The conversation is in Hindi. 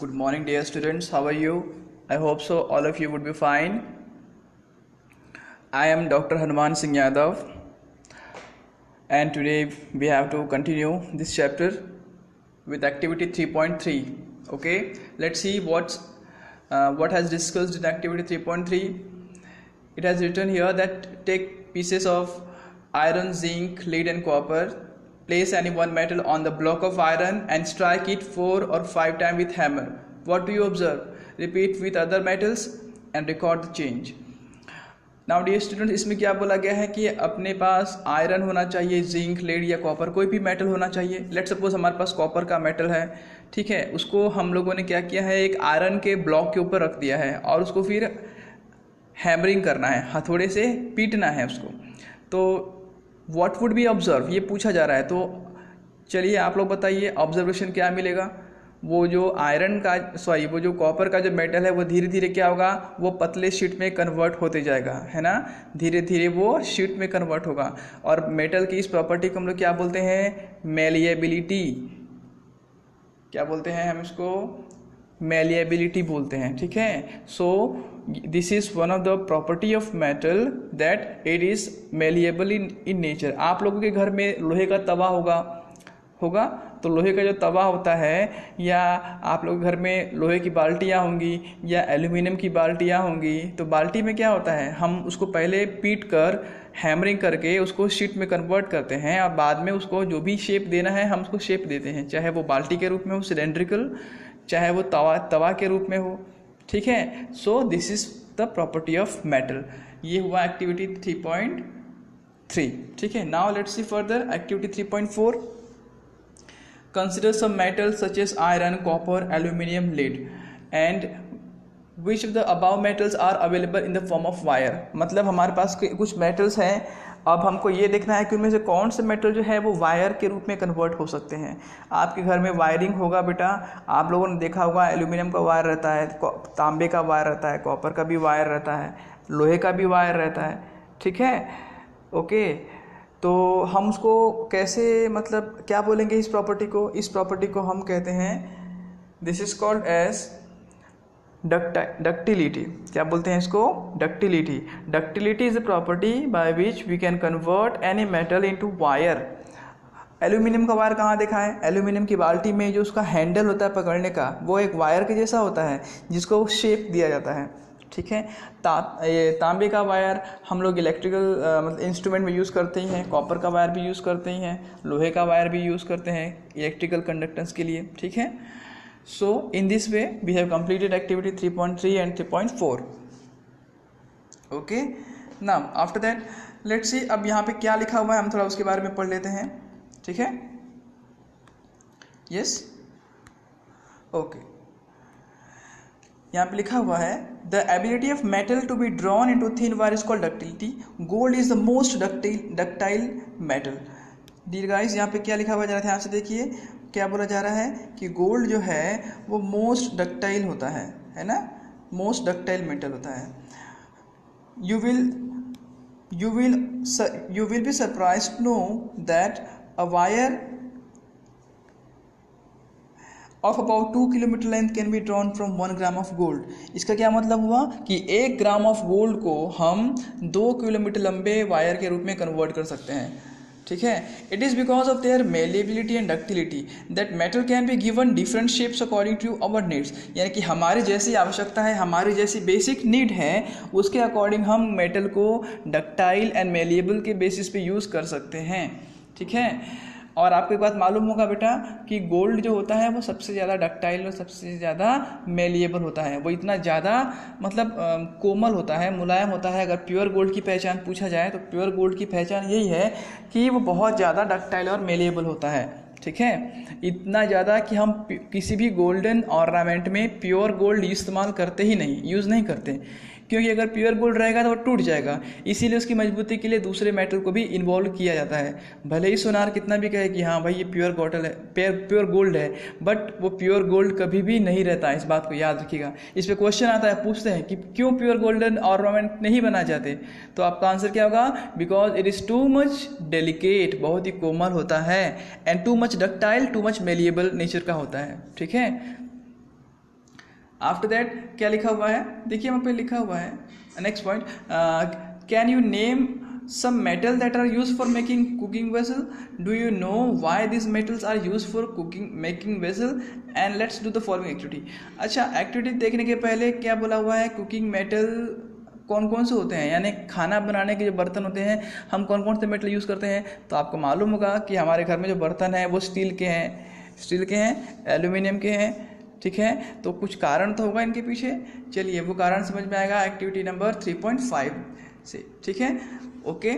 Good morning, dear students. How are you? I hope so. All of you would be fine. I am Dr. Hanuman Singh Yadav, and today we have to continue this chapter with activity 3.3. Okay, let's see what has discussed in activity 3.3. It has written here that take pieces of iron, zinc, lead, and copper. Place any one metal on the block of iron and strike it 4 or 5 times with hammer. What do you observe? Repeat with other metals and record the change. Now dear students, इसमें क्या बोला गया है कि अपने पास आयरन होना चाहिए, जिंक, लेड या कॉपर, कोई भी मेटल होना चाहिए. लेट सपोज हमारे पास कॉपर का मेटल है, ठीक है. उसको हम लोगों ने क्या किया है, एक आयरन के ब्लॉक के ऊपर रख दिया है और उसको फिर हैमरिंग करना है, हथौड़े से पीटना है उसको. तो व्हाट वुड बी ऑब्जर्व, ये पूछा जा रहा है. तो चलिए आप लोग बताइए ऑब्जर्वेशन क्या मिलेगा. वो जो आयरन का वो जो कॉपर का जो मेटल है वो धीरे धीरे क्या होगा, वो पतले शीट में कन्वर्ट होते जाएगा, है ना. धीरे धीरे वो शीट में कन्वर्ट होगा. और मेटल की इस प्रॉपर्टी को हम लोग क्या बोलते हैं, मेलिएबिलिटी. क्या बोलते हैं हम इसको, मेलिएबिलिटी बोलते हैं, ठीक है. So this is one of the property of metal that it is malleable in nature. आप लोगों के घर में लोहे का तवा होगा तो लोहे का जो तवा होता है, या आप लोग घर में लोहे की बाल्टियाँ होंगी या एल्यूमिनियम की बाल्टियाँ होंगी, तो बाल्टी में क्या होता है, हम उसको पहले पीट कर हैमरिंग करके उसको शीट में कन्वर्ट करते हैं और बाद में उसको जो भी शेप देना है हम उसको शेप देते हैं, चाहे वो बाल्टी के रूप में हो सिलेंड्रिकल, चाहे वो तवा के रूप में हो, ठीक है. So this is the property of metal. ये हुआ एक्टिविटी 3.3, ठीक है. Now let's see further activity 3.4. Consider some metals such as iron, copper, aluminium, lead and which of the above metals are available in the form of wire. मतलब हमारे पास कुछ मेटल्स हैं, अब हमको ये देखना है कि उनमें से कौन से मेटल जो है वो वायर के रूप में कन्वर्ट हो सकते हैं. आपके घर में वायरिंग होगा बेटा, आप लोगों ने देखा होगा एल्यूमिनियम का वायर रहता है, तांबे का वायर रहता है, कॉपर का भी वायर रहता है, लोहे का भी वायर रहता है, ठीक है. ओके, तो हम उसको कैसे, मतलब क्या बोलेंगे इस प्रॉपर्टी को हम कहते हैं, this is called as ductility. क्या बोलते हैं इसको, ductility. Ductility is a property by which we can convert any metal into wire. Aluminium का वायर कहाँ देखा है, एल्यूमिनियम की बाल्टी में जो उसका हैंडल होता है पकड़ने का, वो एक वायर के जैसा होता है जिसको शेप दिया जाता है, ठीक है. तांबे का वायर हम लोग इलेक्ट्रिकल मतलब इंस्ट्रूमेंट में यूज़ करते ही हैं, कॉपर का वायर भी यूज़ करते ही हैं, लोहे का वायर भी यूज़ करते हैं इलेक्ट्रिकल कंडक्टेंस के लिए, ठीक है. So in this way we have completed activity 3.3 and 3.4. Okay, now after that let's see अब यहाँ पे क्या लिखा हुआ है, हम थोड़ा उसके बारे में पढ़ लेते हैं, ठीक है. yes, okay, यहाँ पे लिखा हुआ है the ability of metal to be drawn into thin wire is called ductility. Gold is the most ductile metal. Dear guys, यहाँ पे क्या लिखा हुआ, जरा ध्यान से देखिए क्या बोला जा रहा है कि गोल्ड जो है वो मोस्ट डक्टाइल होता है ना, मोस्ट डक्टाइल मेटल होता है. You will be surprise to know that a wire of about 2 kilometre length can be drawn from 1 gram of gold. इसका क्या मतलब हुआ कि 1 ग्राम ऑफ गोल्ड को हम 2 किलोमीटर लंबे वायर के रूप में कन्वर्ट कर सकते हैं, ठीक है. It is because of their malleability and ductility that metal can be given different shapes according to our needs. यानी कि हमारी जैसी आवश्यकता है, हमारी जैसी बेसिक नीड है, उसके अकॉर्डिंग हम मेटल को डक्टाइल एंड मेलिएबल के बेसिस पे यूज़ कर सकते हैं, ठीक है. और आपको एक बात मालूम होगा बेटा कि गोल्ड जो होता है वो सबसे ज़्यादा डक्टाइल और सबसे ज़्यादा मेलिएबल होता है. वो इतना ज़्यादा मतलब कोमल होता है, मुलायम होता है. अगर प्योर गोल्ड की पहचान पूछा जाए तो प्योर गोल्ड की पहचान यही है कि वो बहुत ज़्यादा डक्टाइल और मेलिएबल होता है, ठीक है. इतना ज़्यादा कि हम किसी भी गोल्डन ऑर्नामेंट में प्योर गोल्ड इस्तेमाल करते ही नहीं, यूज़ नहीं करते, क्योंकि अगर प्योर गोल्ड रहेगा तो वो टूट जाएगा. इसीलिए उसकी मजबूती के लिए दूसरे मेटल को भी इन्वॉल्व किया जाता है. भले ही सोनार कितना भी कहे कि हाँ भाई ये प्योर गोल्ड है, बट वो प्योर गोल्ड कभी भी नहीं रहता है. इस बात को याद रखिएगा. इस पर क्वेश्चन आता है, पूछते हैं कि क्यों प्योर गोल्डन ऑर्नामेंट नहीं बना जाते, तो आपका आंसर क्या होगा, because it is too much delicate, बहुत ही कोमल होता है, and too much ductile, too much malleable nature का होता है, ठीक है. आफ्टर दैट क्या लिखा हुआ है, देखिए वहाँ पे लिखा हुआ है next point, can you name some metal that are used for making cooking vessel, do you know why these metals are used for making vessel, and let's do the following activity। अच्छा, एक्टिविटी देखने के पहले क्या बोला हुआ है, कुकिंग मेटल कौन कौन से होते हैं, यानी खाना बनाने के जो बर्तन होते हैं हम कौन कौन से मेटल यूज़ करते हैं। तो आपको मालूम होगा कि हमारे घर में जो बर्तन हैं वो स्टील के हैं, एल्यूमिनियम के हैं, ठीक है। तो कुछ कारण तो होगा इनके पीछे, चलिए वो कारण समझ में आएगा एक्टिविटी नंबर 3.5 से, ठीक है। ओके।